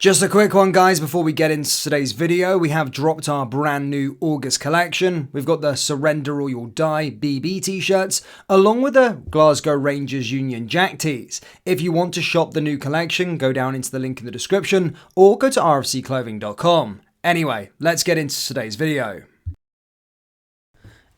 Just a quick one, guys, before we get into today's video. We have dropped our brand new August collection. We've got the Surrender or You'll Die BB t-shirts, along with the Glasgow Rangers Union Jack tees. If you want to shop the new collection, go down into the link in the description or go to rfcclothing.com. Anyway, let's get into today's video.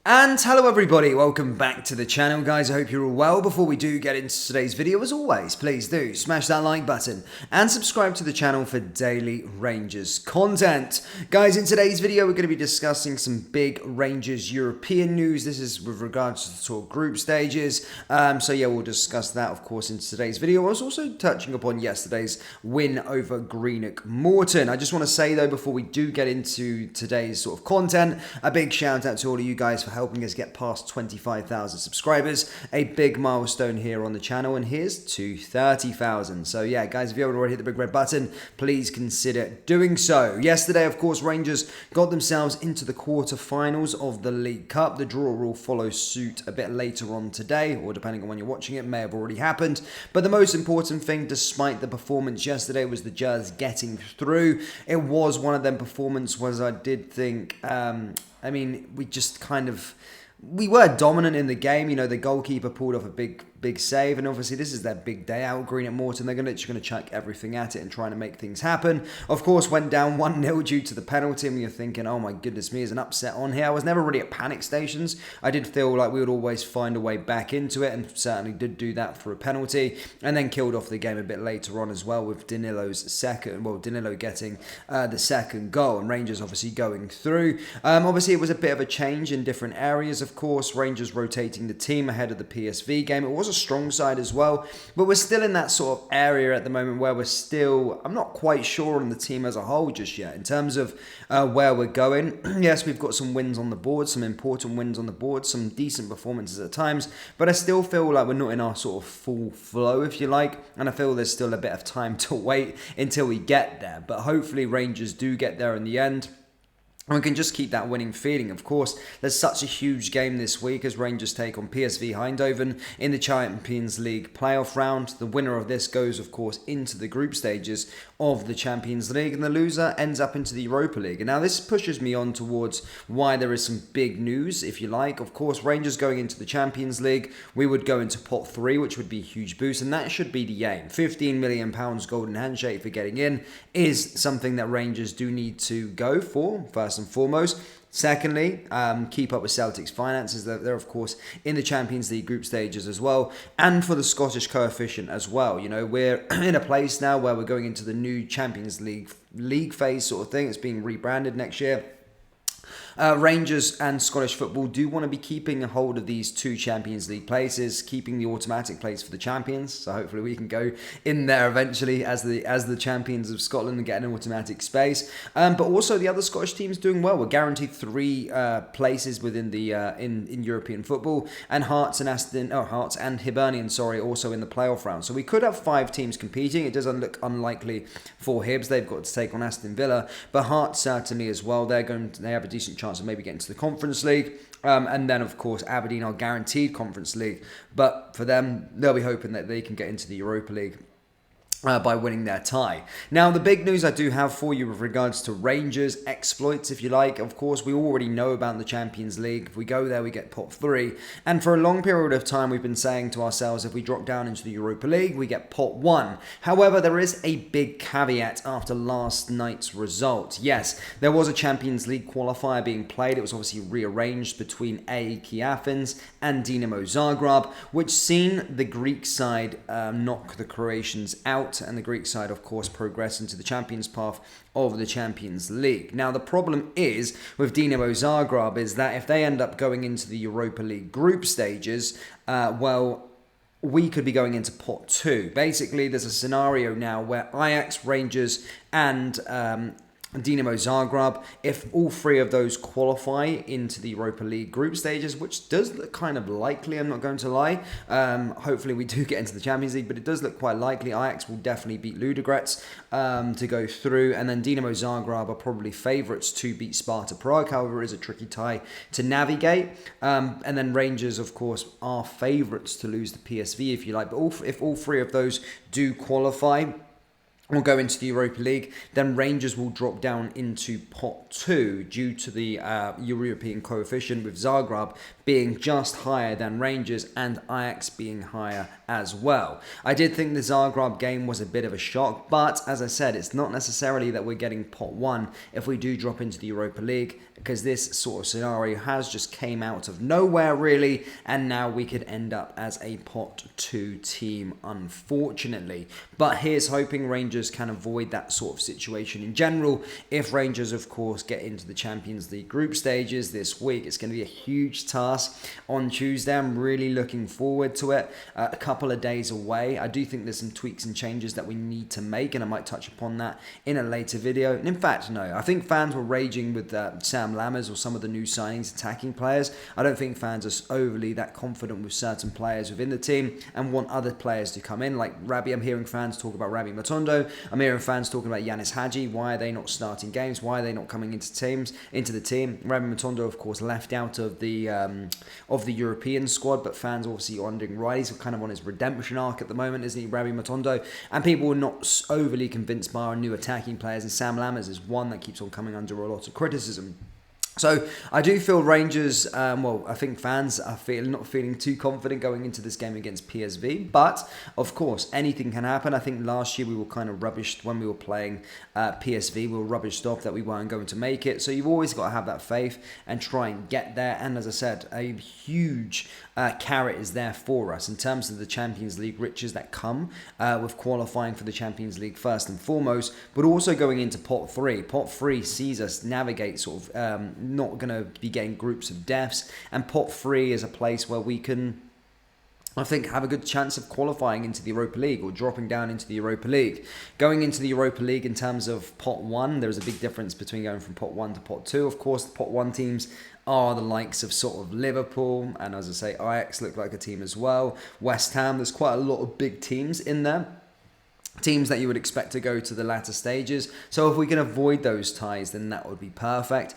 And hello everybody, welcome back to the channel, guys. I hope you're all well. Before we do get into today's video, as always, please do smash that like button and subscribe to the channel for daily Rangers content. Guys, in today's video, we're going to be discussing some big Rangers European news. This is with regards to the sort of group stages. So yeah, we'll discuss that, of course, in today's video. I was also touching upon yesterday's win over Greenock Morton. I just want to say, though, before we do get into today's sort of content, a big shout out to all of you guys for helping us get past 25,000 subscribers, a big milestone here on the channel, and here's to 30,000. So yeah, guys, if you haven't already hit the big red button, please consider doing so. Yesterday, of course, Rangers got themselves into the quarterfinals of the League Cup. The draw will follow suit a bit later on today, or depending on when you're watching it, may have already happened. But the most important thing, despite the performance yesterday, was the Jazz getting through. It was one of them performances was I did think I mean, we were dominant in the game. You know, the goalkeeper pulled off a big save, and obviously this is their big day out. Greenock Morton, they're just going to chuck everything at it and trying to make things happen. Of course, went down 1-0 due to the penalty, and you're thinking, oh my goodness me, is an upset on here. I was never really at panic stations. I did feel like we would always find a way back into it, and certainly did do that for a penalty, and then killed off the game a bit later on as well with Danilo getting the second goal, and Rangers obviously going through. Obviously, it was a bit of a change in different areas, of course. Rangers rotating the team ahead of the PSV game. It was a strong side as well, but we're still in that sort of area at the moment where I'm not quite sure on the team as a whole just yet in terms of where we're going. Yes, we've got some wins on the board, some important wins on the board, some decent performances at times, but I still feel like we're not in our sort of full flow, if you like, and I feel there's still a bit of time to wait until we get there, but hopefully Rangers do get there in the end. And we can just keep that winning feeling. Of course, there's such a huge game this week as Rangers take on PSV Eindhoven in the Champions League playoff round. The winner of this goes, of course, into the group stages of the Champions League, and the loser ends up into the Europa League. And now this pushes me on towards why there is some big news, if you like. Of course, Rangers going into the Champions League, we would go into pot 3, which would be a huge boost, and that should be the aim. £15 million golden handshake for getting in is something that Rangers do need to go for, first and foremost. Secondly, keep up with Celtic's finances. They're of course in the Champions League group stages as well, and for the Scottish coefficient as well. You know, we're in a place now where we're going into the new Champions League phase sort of thing. It's being rebranded next year. Rangers and Scottish football do want to be keeping a hold of these two Champions League places, keeping the automatic place for the champions. So hopefully we can go in there eventually as the champions of Scotland and get an automatic space. But also the other Scottish teams doing well. We're guaranteed 3 places within the in European football, and Hearts and Hibernian, also in the playoff round. So we could have 5 teams competing. It doesn't look unlikely for Hibs. They've got to take on Aston Villa, but Hearts certainly as well. They have a decent chance of maybe getting to the Conference League. And then, of course, Aberdeen are guaranteed Conference League. But for them, they'll be hoping that they can get into the Europa League by winning their tie. Now, the big news I do have for you with regards to Rangers exploits, if you like, of course, we already know about the Champions League. If we go there, we get pot 3. And for a long period of time, we've been saying to ourselves, if we drop down into the Europa League, we get pot 1. However, there is a big caveat after last night's result. Yes, there was a Champions League qualifier being played. It was obviously rearranged between AEK Athens and Dinamo Zagreb, which seen the Greek side knock the Croatians out, and the Greek side, of course, progress into the Champions path of the Champions League. Now, the problem is with Dinamo Zagreb is that if they end up going into the Europa League group stages, we could be going into pot 2. Basically, there's a scenario now where Ajax, Rangers, and Dinamo Zagreb, if all 3 of those qualify into the Europa League group stages, which does look kind of likely, I'm not going to lie. Hopefully we do get into the Champions League, but it does look quite likely. Ajax will definitely beat Ludogorets to go through, and then Dinamo Zagreb are probably favourites to beat Sparta Prague. However, it is a tricky tie to navigate. And then Rangers, of course, are favourites to lose the PSV, if you like. But if all 3 of those do qualify, will go into the Europa League. Then Rangers will drop down into pot 2 due to the European coefficient, with Zagreb being just higher than Rangers and Ajax being higher as well. I did think the Zagreb game was a bit of a shock, but as I said, it's not necessarily that we're getting pot 1 if we do drop into the Europa League, because this sort of scenario has just came out of nowhere really, and now we could end up as a pot 2 team, unfortunately. But here's hoping Rangers can avoid that sort of situation in general. If Rangers, of course, get into the Champions League group stages this week, it's going to be a huge task on Tuesday. I'm really looking forward to it. A couple of days away. I do think there's some tweaks and changes that we need to make, and I might touch upon that in a later video. And in fact, no, I think fans were raging with Sam Lammers or some of the new signings, attacking players. I don't think fans are overly that confident with certain players within the team and want other players to come in, like Rabbi. I'm hearing fans talk about Rabbi Matondo. I'm hearing fans talking about Yanis Hadji. Why are they not starting games? Why are they not coming into the team? Rabbi Matondo, of course, left out of the European squad, but fans obviously wondering why. He's kind of on his redemption arc at the moment, isn't he, Rabbi Matondo? And people are not overly convinced by our new attacking players, and Sam Lammers is one that keeps on coming under a lot of criticism. So I do feel Rangers, I think fans are not feeling too confident going into this game against PSV. But, of course, anything can happen. I think last year we were kind of rubbished when we were playing PSV. We were rubbished off that we weren't going to make it. So you've always got to have that faith and try and get there. And as I said, a huge carrot is there for us in terms of the Champions League riches that come with qualifying for the Champions League first and foremost, but also going into pot 3. Pot 3 sees us navigate sort of not going to be getting groups of deaths, and pot 3 is a place where we can, I think, have a good chance of qualifying into the Europa League or dropping down into the Europa League. Going into the Europa League in terms of pot 1, there's a big difference between going from pot 1 to pot 2. Of course, the pot 1 teams are the likes of sort of Liverpool, and as I say, Ajax look like a team as well. West Ham, there's quite a lot of big teams in there. Teams that you would expect to go to the latter stages. So if we can avoid those ties, then that would be perfect.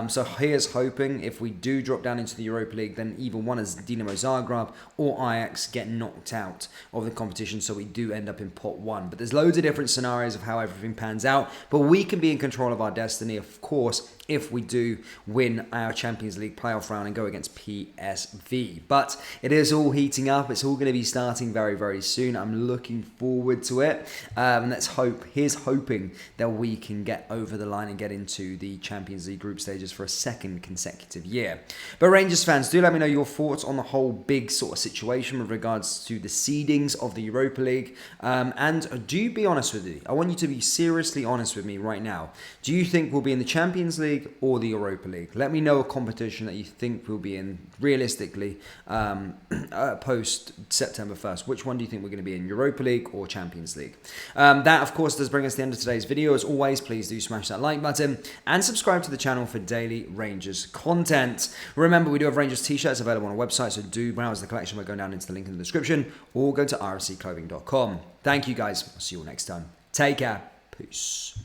So here's hoping if we do drop down into the Europa League, then either one as Dinamo Zagreb or Ajax get knocked out of the competition, so we do end up in pot 1. But there's loads of different scenarios of how everything pans out. But we can be in control of our destiny, of course, if we do win our Champions League playoff round and go against PSV. But it is all heating up. It's all going to be starting very, very soon. I'm looking forward to it. Let's hope. Here's hoping that we can get over the line and get into the Champions League group stages for a second consecutive year. But Rangers fans, do let me know your thoughts on the whole big sort of situation with regards to the seedings of the Europa League. And do be honest with me. I want you to be seriously honest with me right now. Do you think we'll be in the Champions League or the Europa League? Let me know a competition that you think we'll be in realistically post September 1st. Which one do you think we're going to be in, Europa League or Champions League? That, of course, does bring us to the end of today's video. As always, please do smash that like button and subscribe to the channel for daily Rangers content. Remember, we do have Rangers t-shirts available on our website, so do browse the collection by going down into the link in the description or go to rscclothing.com. Thank you, guys. I'll see you all next time. Take care. Peace.